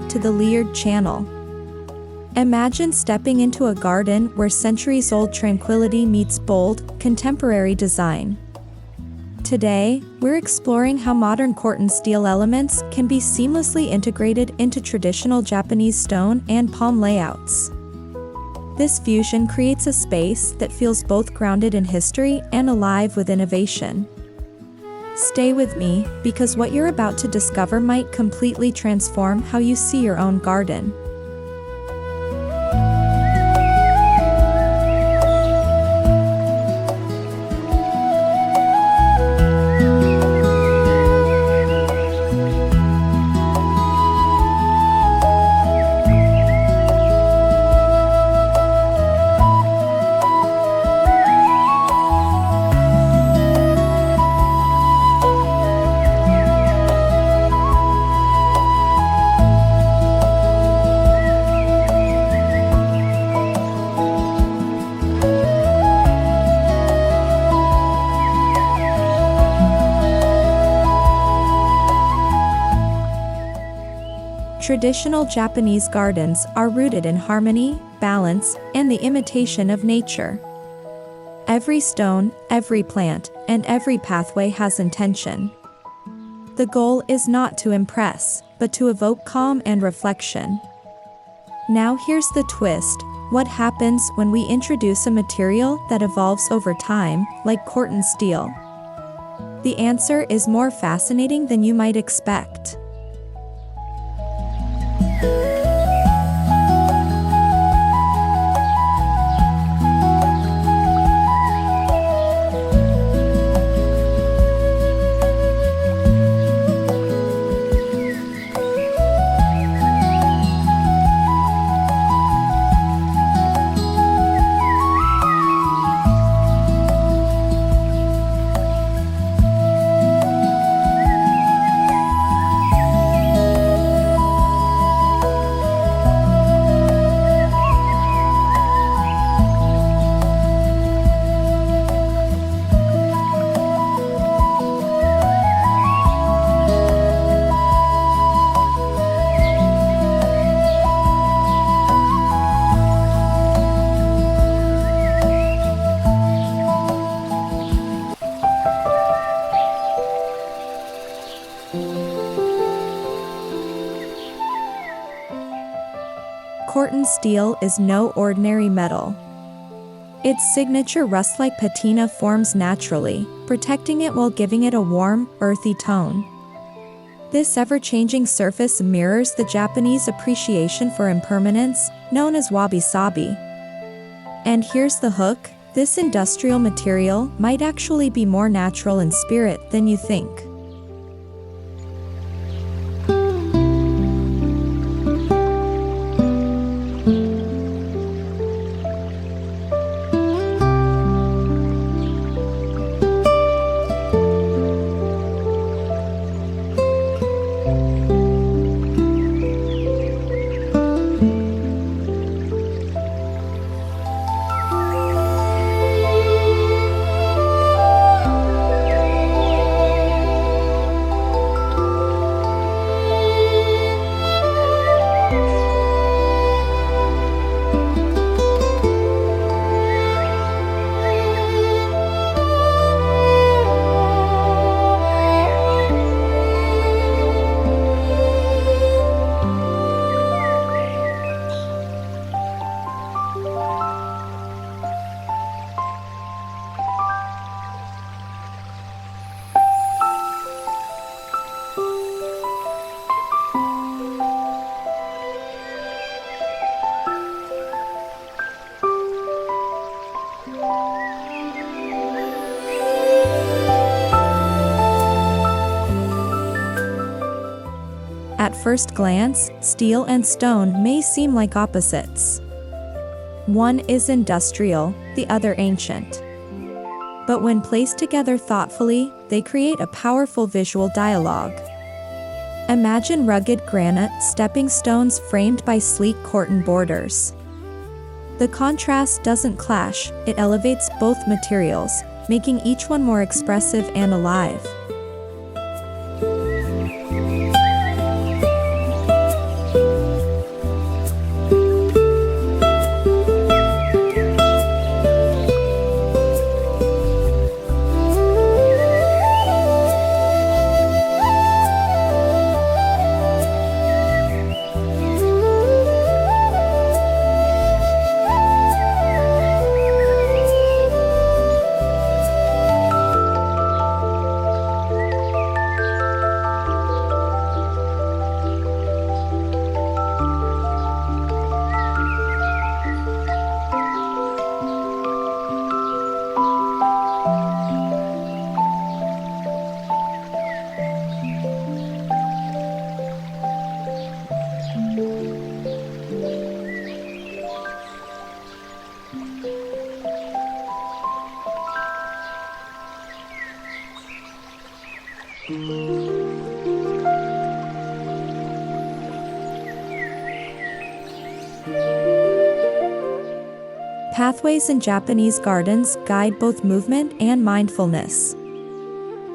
to the layered channel. Imagine stepping into a garden where centuries-old tranquility meets bold, contemporary design. Today, we're exploring how modern Corten steel elements can be seamlessly integrated into traditional Japanese stone and palm layouts. This fusion creates a space that feels both grounded in history and alive with innovation. Stay with me, because what you're about to discover might completely transform how you see your own garden. Traditional Japanese gardens are rooted in harmony, balance, and the imitation of nature. Every stone, every plant, and every pathway has intention. The goal is not to impress, but to evoke calm and reflection. Now here's the twist: what happens when we introduce a material that evolves over time, like Corten steel? The answer is more fascinating than you might expect. Corten steel is no ordinary metal. Its signature rust-like patina forms naturally, protecting it while giving it a warm, earthy tone. This ever-changing surface mirrors the Japanese appreciation for impermanence, known as wabi-sabi. And here's the hook: this industrial material might actually be more natural in spirit than you think. At first glance, steel and stone may seem like opposites. One is industrial, the other ancient. But when placed together thoughtfully, they create a powerful visual dialogue. Imagine rugged granite stepping stones framed by sleek Corten borders. The contrast doesn't clash, it elevates both materials, making each one more expressive and alive. Pathways in Japanese gardens guide both movement and mindfulness.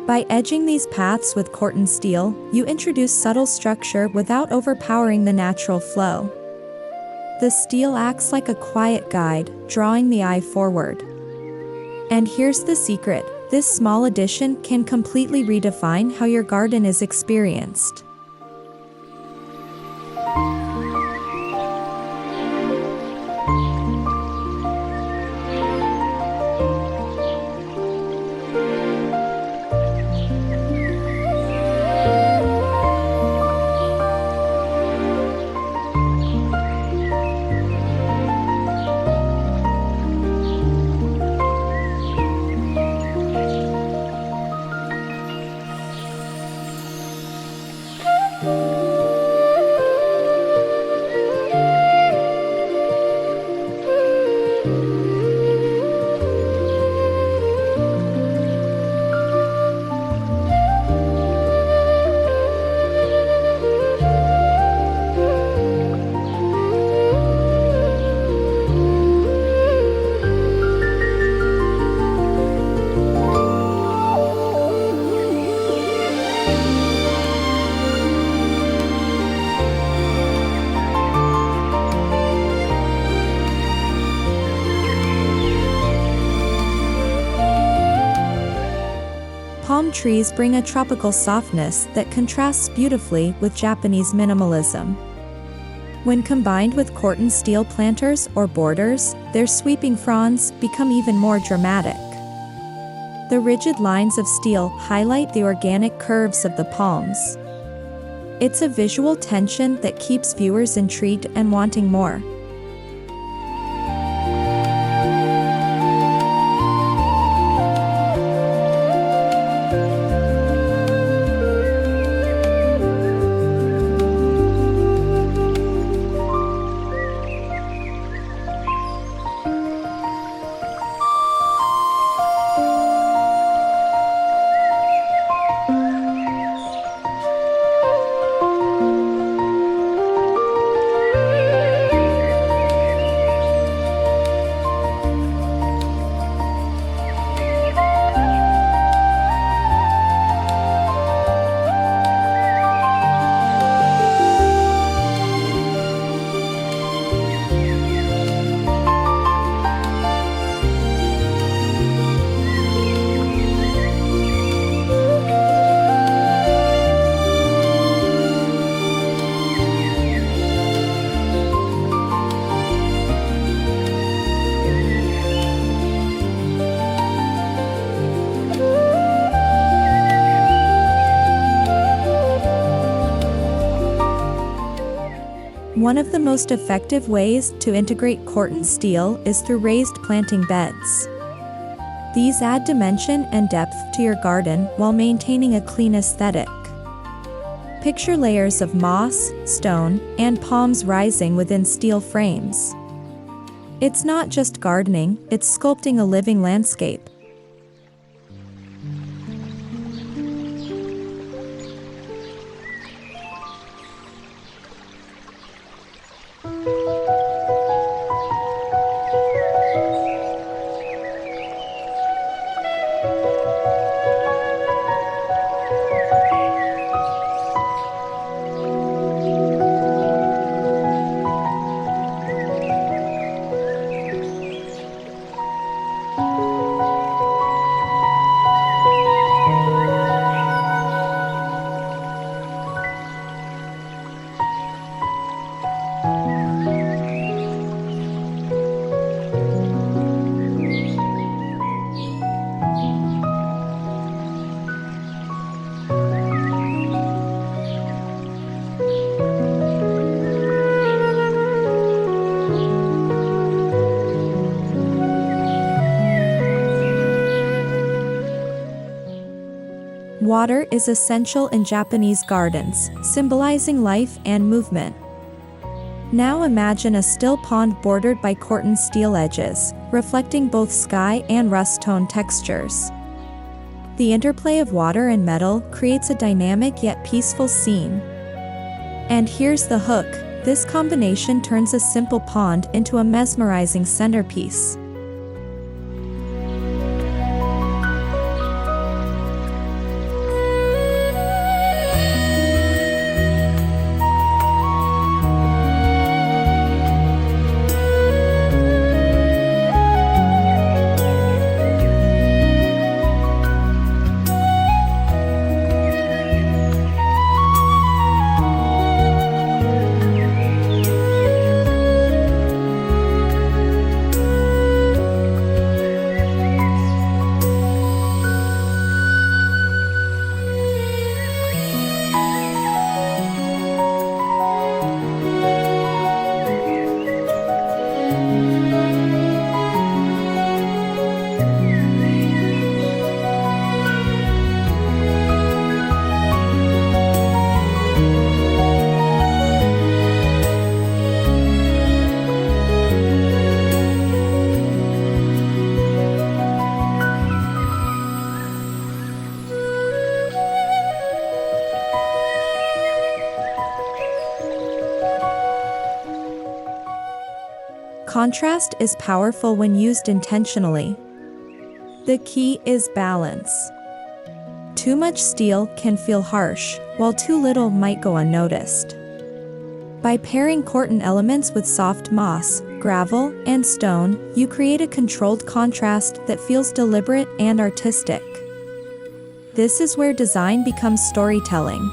By edging these paths with Corten steel, you introduce subtle structure without overpowering the natural flow. The steel acts like a quiet guide, drawing the eye forward. And here's the secret: this small addition can completely redefine how your garden is experienced. Palm trees bring a tropical softness that contrasts beautifully with Japanese minimalism. When combined with Corten steel planters or borders, their sweeping fronds become even more dramatic. The rigid lines of steel highlight the organic curves of the palms. It's a visual tension that keeps viewers intrigued and wanting more. One of the most effective ways to integrate Corten steel is through raised planting beds. These add dimension and depth to your garden while maintaining a clean aesthetic. Picture layers of moss, stone, and palms rising within steel frames. It's not just gardening, it's sculpting a living landscape. Water is essential in Japanese gardens, symbolizing life and movement. Now imagine a still pond bordered by Corten steel edges, reflecting both sky and rust tone textures. The interplay of water and metal creates a dynamic yet peaceful scene. And here's the hook: This combination turns a simple pond into a mesmerizing centerpiece. Contrast is powerful when used intentionally. The key is balance. Too much steel can feel harsh, while too little might go unnoticed. By pairing Corten elements with soft moss, gravel, and stone, you create a controlled contrast that feels deliberate and artistic. This is where design becomes storytelling.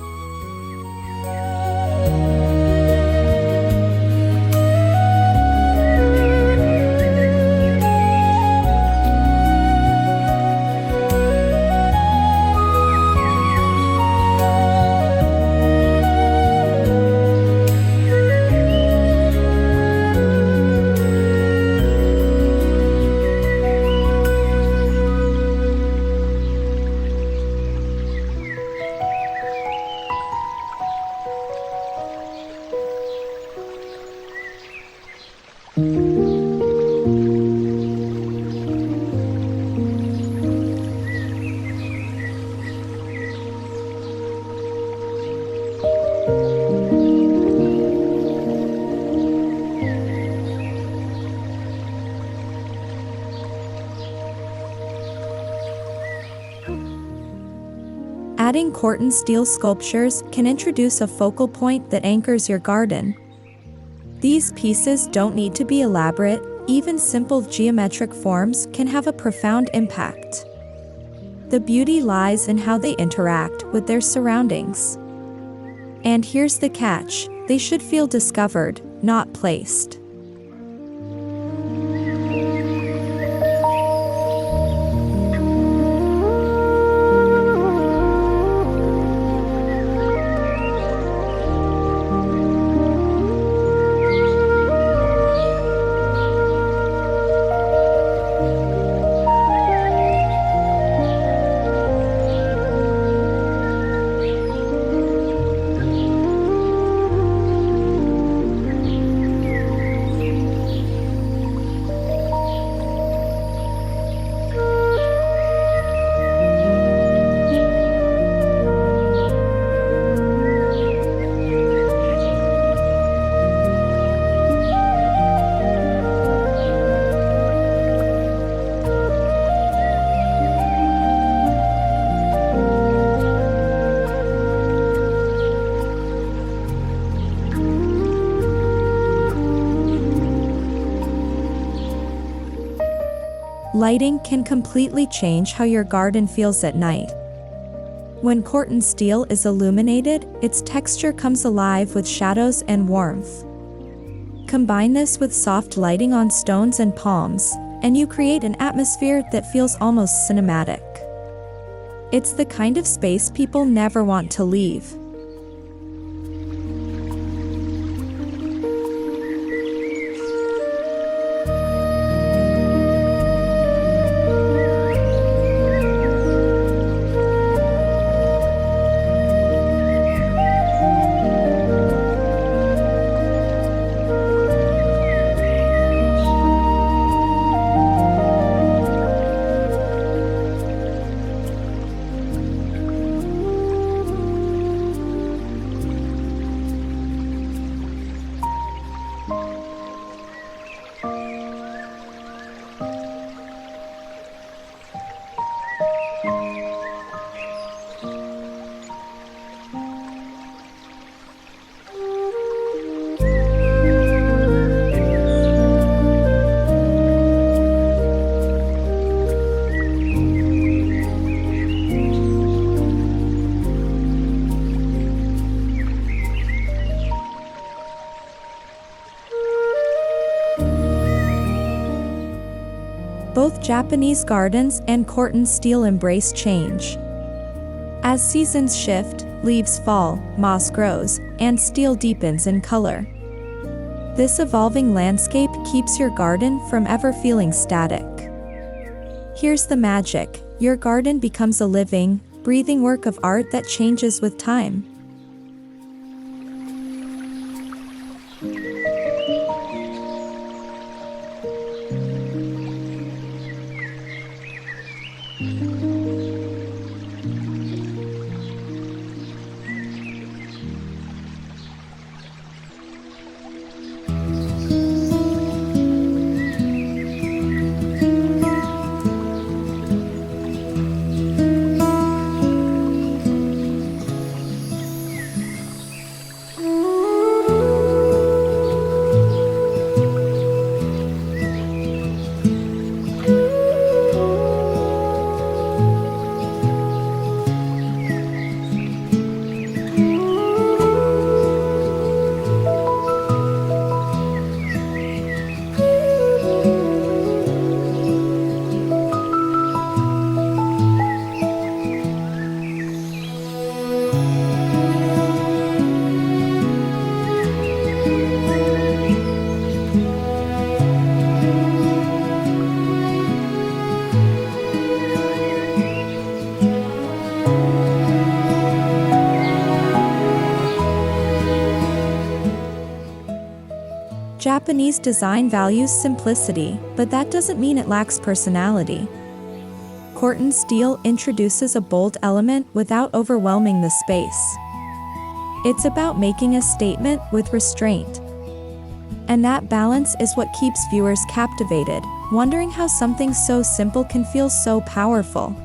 Adding Corten steel sculptures can introduce a focal point that anchors your garden. These pieces don't need to be elaborate, even simple geometric forms can have a profound impact. The beauty lies in how they interact with their surroundings. And here's the catch, they should feel discovered, not placed. Lighting can completely change how your garden feels at night. When Corten steel is illuminated, its texture comes alive with shadows and warmth. Combine this with soft lighting on stones and palms, and you create an atmosphere that feels almost cinematic. It's the kind of space people never want to leave. Both Japanese gardens and Corten steel embrace change. As seasons shift, leaves fall, moss grows, and steel deepens in color. This evolving landscape keeps your garden from ever feeling static. Here's the magic: your garden becomes a living, breathing work of art that changes with time. Japanese design values simplicity, but that doesn't mean it lacks personality. Corten steel introduces a bold element without overwhelming the space. It's about making a statement with restraint. And that balance is what keeps viewers captivated, wondering how something so simple can feel so powerful.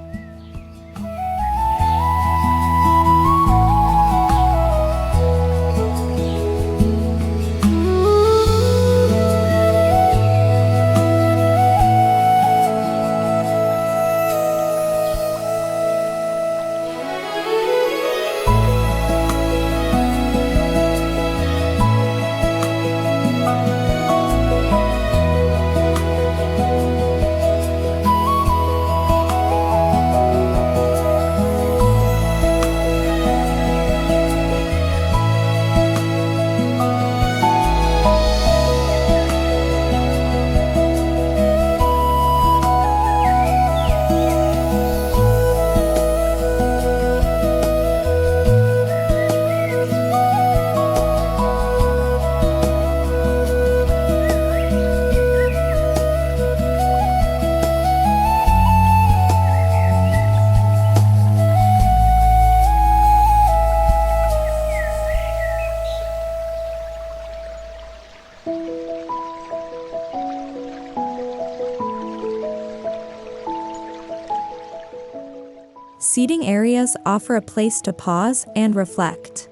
Seating areas offer a place to pause and reflect.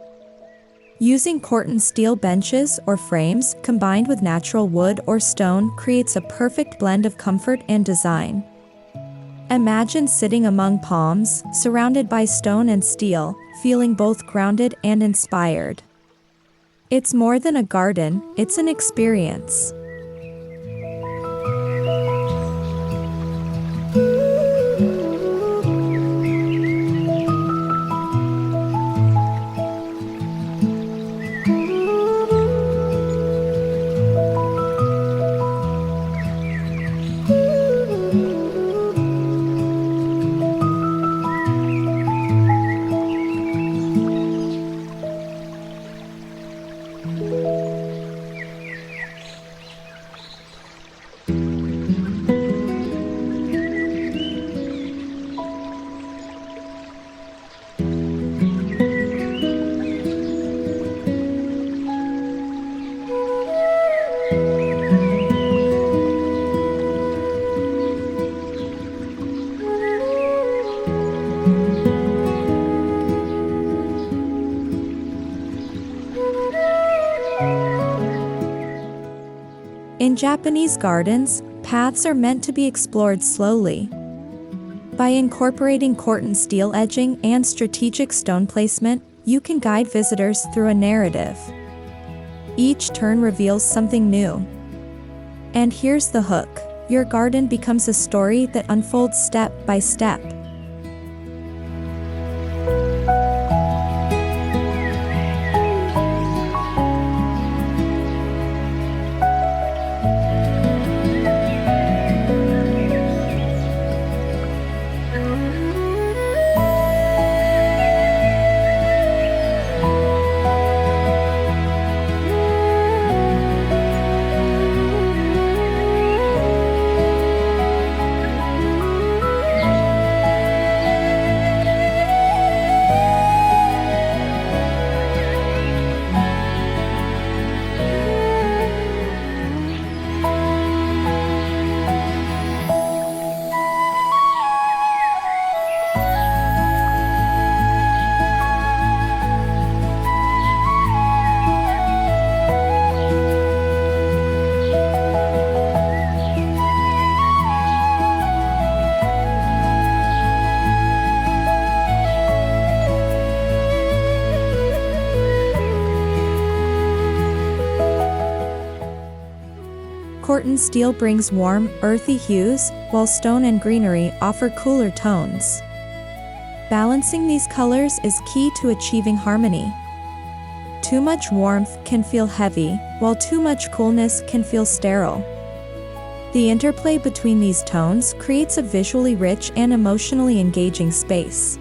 Using Corten steel benches or frames combined with natural wood or stone creates a perfect blend of comfort and design. Imagine sitting among palms, surrounded by stone and steel, feeling both grounded and inspired. It's more than a garden, it's an experience. In Japanese gardens, paths are meant to be explored slowly. By incorporating Corten steel edging and strategic stone placement, you can guide visitors through a narrative. Each turn reveals something new. And here's the hook: your garden becomes a story that unfolds step by step. Corten steel brings warm, earthy hues, while stone and greenery offer cooler tones. Balancing these colors is key to achieving harmony. Too much warmth can feel heavy, while too much coolness can feel sterile. The interplay between these tones creates a visually rich and emotionally engaging space.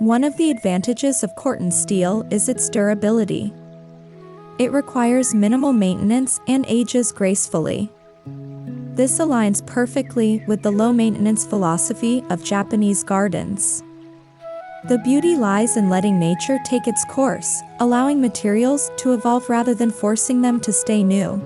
One of the advantages of Corten steel is its durability. It requires minimal maintenance and ages gracefully. This aligns perfectly with the low-maintenance philosophy of Japanese gardens. The beauty lies in letting nature take its course, allowing materials to evolve rather than forcing them to stay new.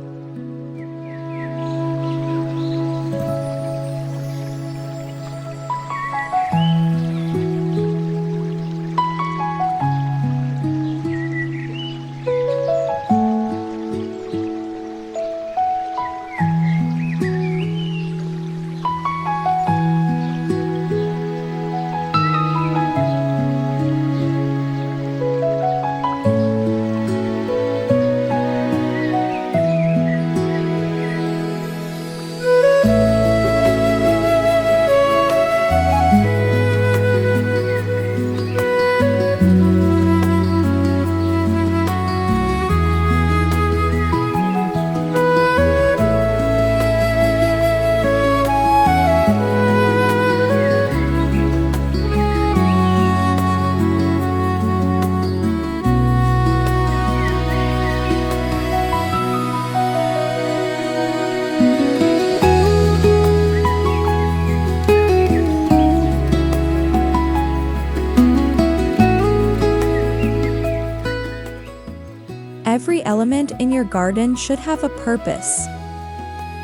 Every element in your garden should have a purpose.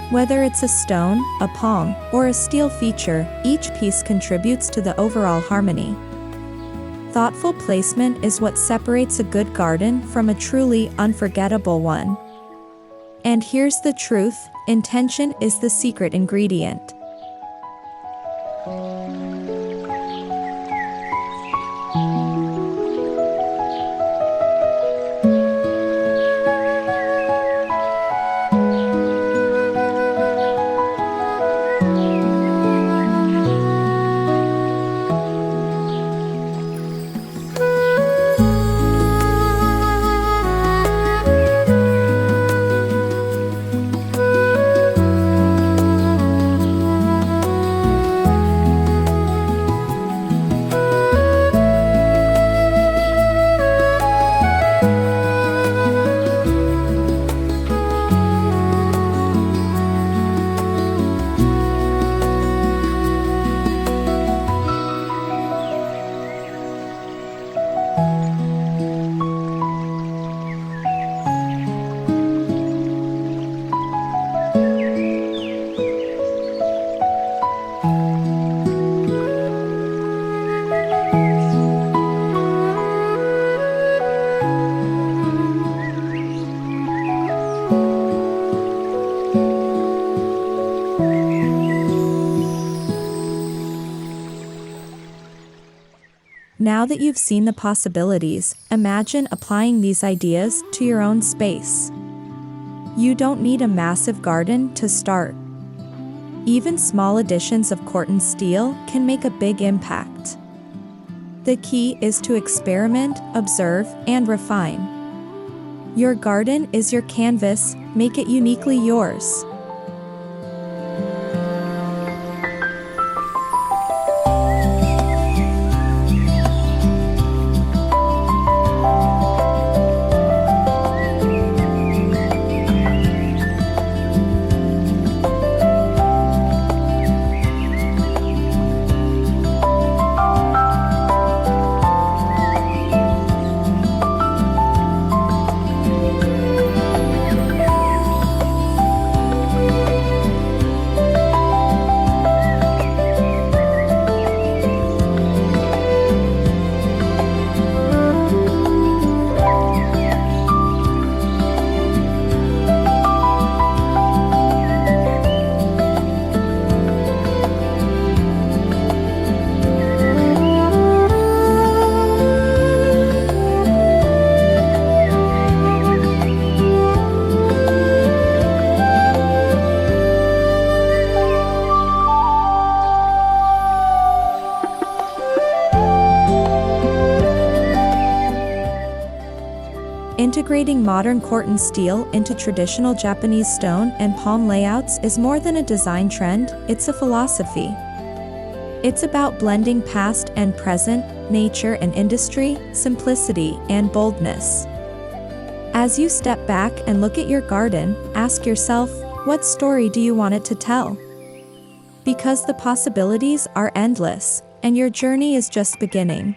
Whether it's a stone, a palm, or a steel feature, each piece contributes to the overall harmony. Thoughtful placement is what separates a good garden from a truly unforgettable one. And here's the truth: intention is the secret ingredient. Now that you've seen the possibilities, imagine applying these ideas to your own space. You don't need a massive garden to start. Even small additions of Corten steel can make a big impact. The key is to experiment, observe, and refine. Your garden is your canvas, make it uniquely yours. Integrating modern Corten steel into traditional Japanese stone and palm layouts is more than a design trend, it's a philosophy. It's about blending past and present, nature and industry, simplicity and boldness. As you step back and look at your garden, ask yourself, what story do you want it to tell? Because the possibilities are endless, and your journey is just beginning.